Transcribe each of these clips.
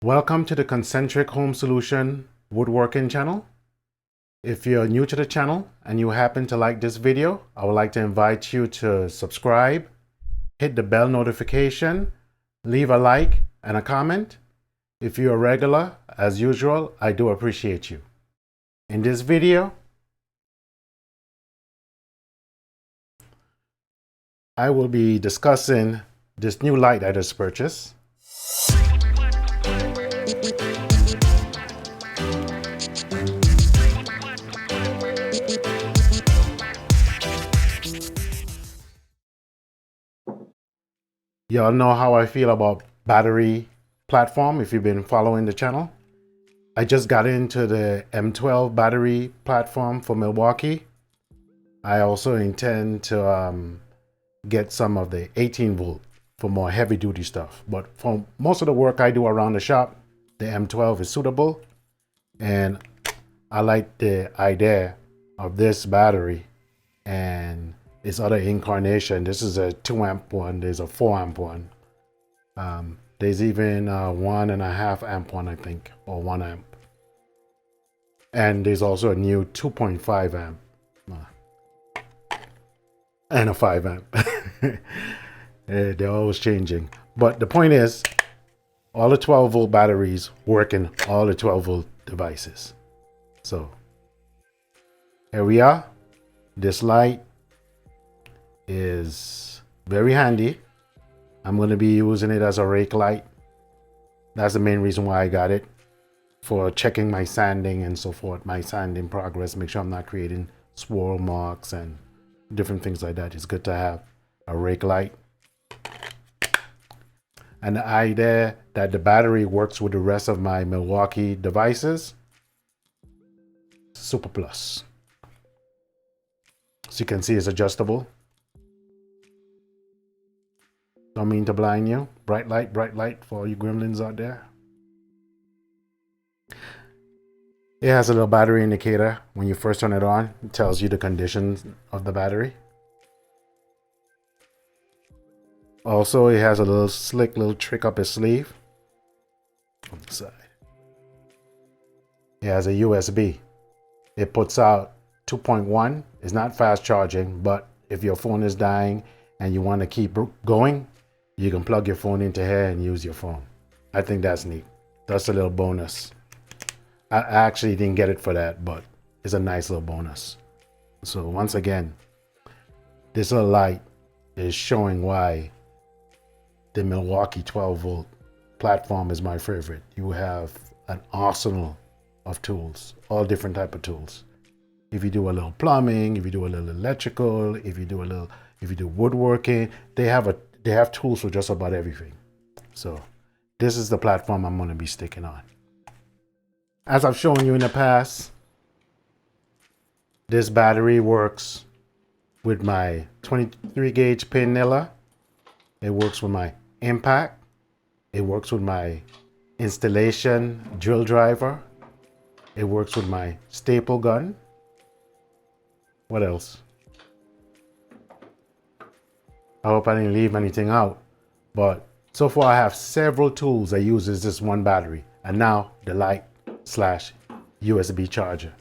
Welcome to the Concentric Home Solution Woodworking channel. If you're new to the channel and you happen to like this video, I would like to invite you to subscribe, hit the bell notification, leave a like and a comment. If you're a regular, as usual, I do appreciate you. In this video, I will be discussing this new light I just purchased. Y'all know how I feel about battery platform if you've been following the channel. I just got into the M12 battery platform for Milwaukee. I also intend to get some of the 18 volt for more heavy duty stuff. But for most of the work I do around the shop, the M12 is suitable. And I like the idea of this battery and its other incarnation. This is a 2 amp one, there's a 4 amp one. There's even a 1.5 amp one, I think, or 1 amp. And there's also a new 2.5 amp and a 5 amp. They're always changing. But the point is, all the 12 volt batteries work in all the 12 volt devices. So here we are. This light is very handy. I'm going to be using it as a rake light. That's the main reason why I got it, for checking my sanding and so forth, my sanding progress, make sure I'm not creating swirl marks and different things like that. It's good to have a rake light. And the idea that the battery works with the rest of my Milwaukee devices, super plus. So you can see it's adjustable. Don't mean to blind you. Bright light for all you gremlins out there. It has a little battery indicator. When you first turn it on, it tells you the conditions of the battery. Also, it has a little slick little trick up its sleeve on the side. It has a USB. It puts out 2.1. It's not fast charging, but if your phone is dying and you want to keep going, you can plug your phone into here and use your phone. I think that's neat. That's a little bonus. I actually didn't get it for that, but it's a nice little bonus. So once again, this little light is showing why the Milwaukee 12 volt platform is my favorite. You have an arsenal of tools, all different type of tools. If you do a little plumbing, if you do a little electrical, if you do woodworking, they have tools for just about everything. So this is the platform I'm going to be sticking on. As I've shown you in the past, this battery works with my 23 gauge pin niller. It works with my impact. It works with my installation drill driver. It works with my staple gun. What else? I hope I didn't leave anything out. But so far I have several tools that uses this one battery. And now the light / USB charger.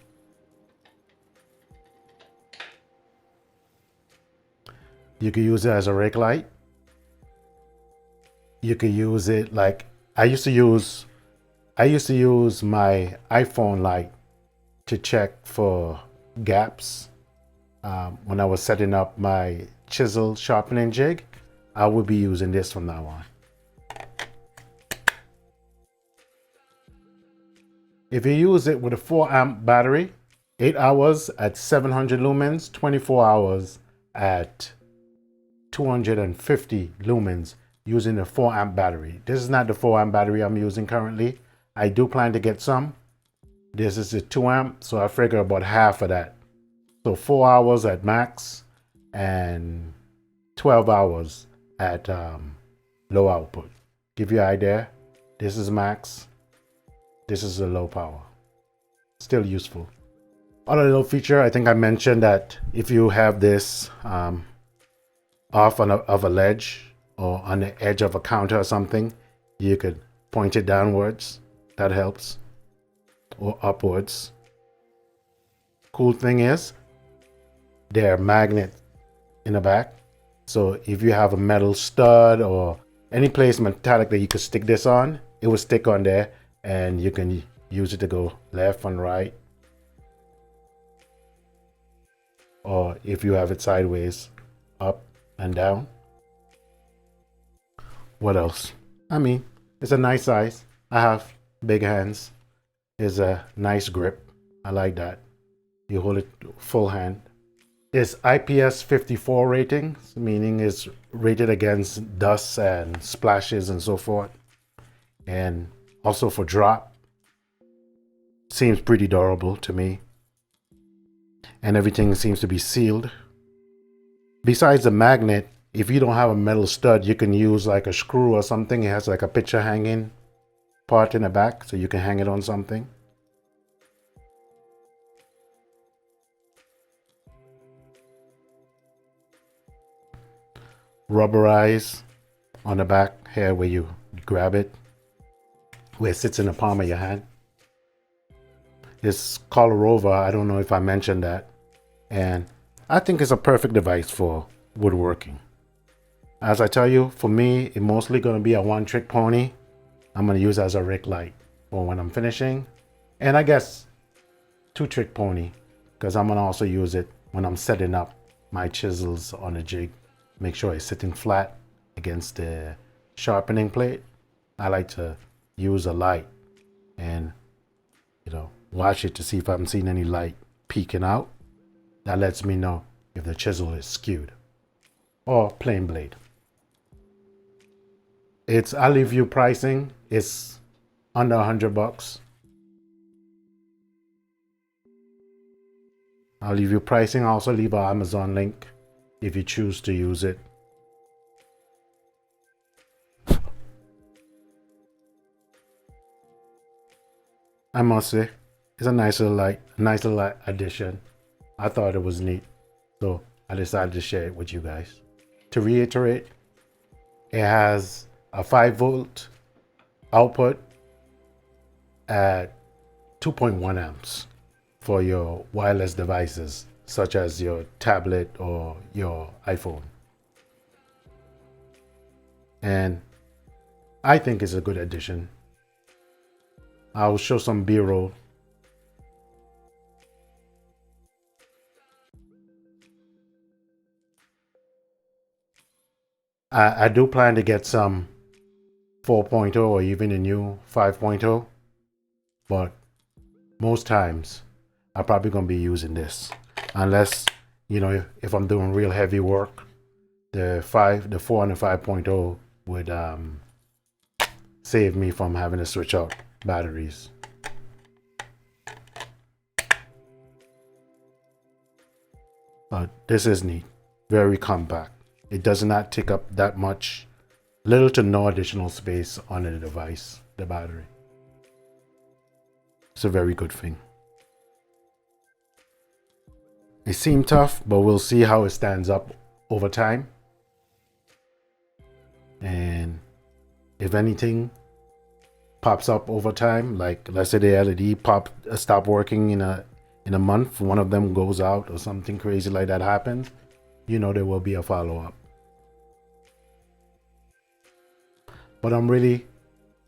You can use it as a rake light. You can use it like I used to use my iPhone light to check for gaps. When I was setting up my chisel sharpening jig, I will be using this from now on. If you use it with a 4 amp battery, 8 hours at 700 lumens, 24 hours at 250 lumens using a 4 amp battery. This is not the 4 amp battery I'm using currently. I do plan to get some. This is a 2 amp, so I figure about half of that. So 4 hours at max and 12 hours at low output. Give you an idea. This is max. This is a low power. Still useful. Other little feature, I think I mentioned that if you have this off of a ledge or on the edge of a counter or something, you could point it downwards. That helps. Or upwards. Cool thing is, they're magnet in the back. So if you have a metal stud or any place metallic that you could stick this on, it will stick on there and you can use it to go left and right. Or if you have it sideways, up and down. What else? I mean, it's a nice size. I have big hands. It's a nice grip. I like that. You hold it full hand. It's IPS 54 rating, meaning it's rated against dust and splashes and so forth. And also for drop. Seems pretty durable to me. And everything seems to be sealed. Besides the magnet, if you don't have a metal stud, you can use like a screw or something. It has like a picture hanging part in the back, so you can hang it on something. Rubberized on the back here where you grab it, where it sits in the palm of your hand. It's called a Rover. I don't know if I mentioned that. And I think it's a perfect device for woodworking. As I tell you, for me, it's mostly going to be a one-trick pony. I'm going to use it as a rake light for when I'm finishing. And I guess two-trick pony, because I'm going to also use it when I'm setting up my chisels on a jig. Make sure it's sitting flat against the sharpening plate. I like to use a light and, watch it to see if I'm seeing any light peeking out. That lets me know if the chisel is skewed. Or plain blade. I'll leave you pricing. It's under $100. I'll leave you pricing. I'll also leave our Amazon link if you choose to use it. I must say, it's a nice little addition. I thought it was neat, so I decided to share it with you guys. To reiterate, it has a 5-volt output at 2.1 amps for your wireless devices, such as your tablet or your iPhone. And I think it's a good addition. I'll show some B-roll. I do plan to get some 4.0 or even a new 5.0, but most times I'm probably going to be using this. Unless, if I'm doing real heavy work, the 4 and the 5.0 would save me from having to switch out batteries. But this is neat, very compact. It does not take up that much, little to no additional space on the device, the battery. It's a very good thing. It seemed tough, but we'll see how it stands up over time. And if anything pops up over time, like let's say the LED stop working in a month, one of them goes out or something crazy like that happens, there will be a follow-up. But I'm really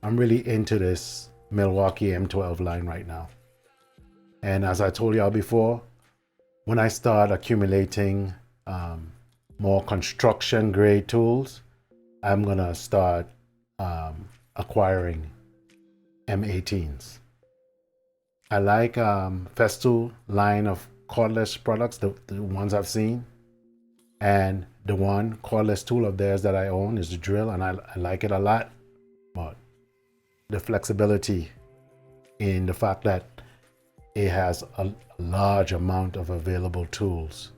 into this Milwaukee M12 line right now. And as I told y'all before, when I start accumulating more construction grade tools, I'm gonna start acquiring M18s. I like Festool line of cordless products, the ones I've seen. And the one cordless tool of theirs that I own is the drill, and I like it a lot. But the flexibility in the fact that it has a large amount of available tools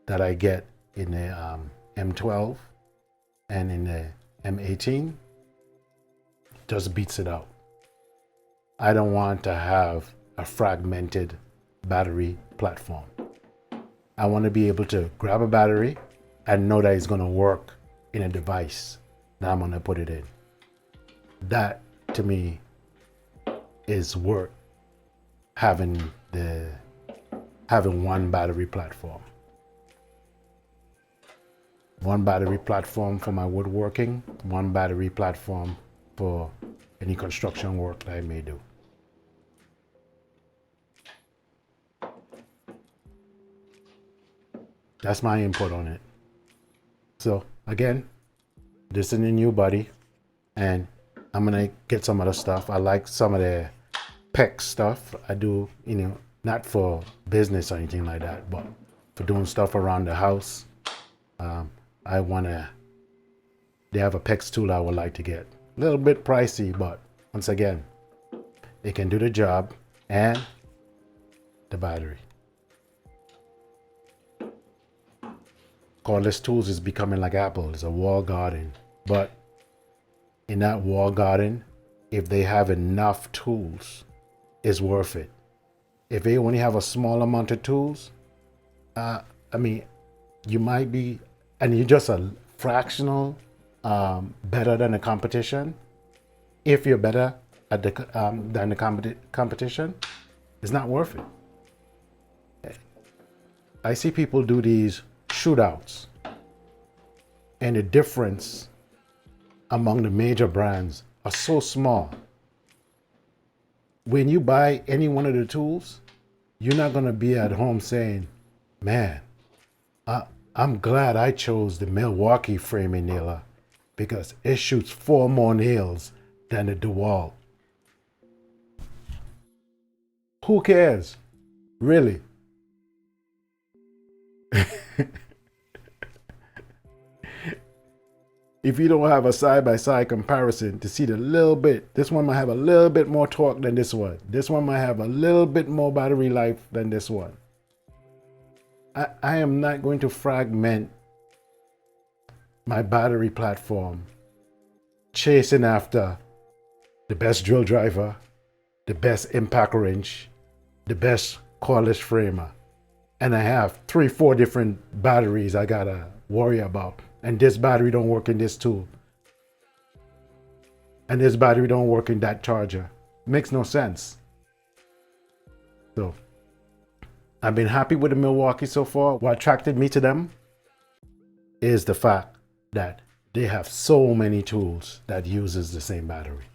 that I get in the M12 and in the M18 just beats it out. I don't want to have a fragmented battery platform. I want to be able to grab a battery and know that it's going to work in a device that I'm going to put it in. That, to me is worth having one battery platform. One battery platform for my woodworking, one battery platform for any construction work that I may do. That's my input on it. So again, this is a new body, and I'm gonna get some other stuff. I like some of the PEX stuff. I do, not for business or anything like that, but for doing stuff around the house. They have a PEX tool I would like to get. A little bit pricey, but once again, it can do the job, and the battery. Cordless tools is becoming like Apple. It's a wall garden. But in that wall garden, if they have enough tools, it's worth it. If they only have a small amount of tools, you might be, and you're just a fractional better than the competition. If you're better at than the competition, it's not worth it. I see people do these shootouts, and the difference among the major brands are so small. When you buy any one of the tools, you're not going to be at home saying, man, I'm glad I chose the Milwaukee framing nailer because it shoots 4 more nails than the DeWalt. Who cares? Really? If you don't have a side-by-side comparison to see the little bit, this one might have a little bit more torque than this one. This one might have a little bit more battery life than this one. I am not going to fragment my battery platform chasing after the best drill driver, the best impact wrench, the best cordless framer. And I have 3-4 different batteries I gotta worry about. And this battery don't work in this tool. And this battery don't work in that charger. Makes no sense. So I've been happy with the Milwaukee so far. What attracted me to them is the fact that they have so many tools that uses the same battery.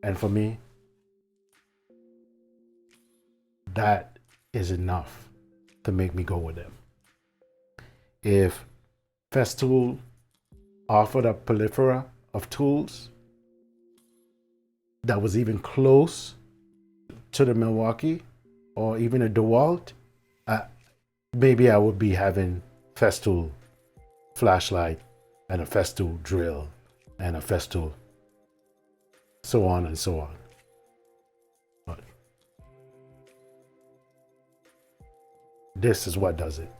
And for me, that is enough to make me go with them. If Festool offered a plethora of tools that was even close to the Milwaukee or even a DeWalt, maybe I would be having Festool flashlight and a Festool drill and a Festool so on and so on. But this is what does it.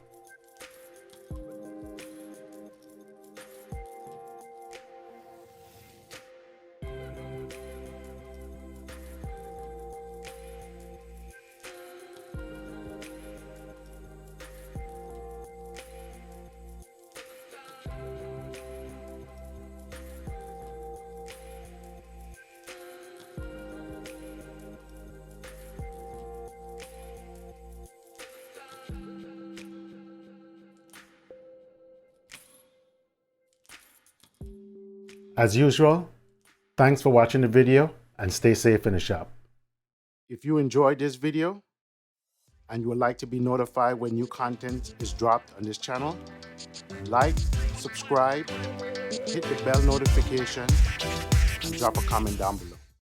As usual, thanks for watching the video and stay safe in the shop. If you enjoyed this video and you would like to be notified when new content is dropped on this channel, like, subscribe, hit the bell notification, and drop a comment down below.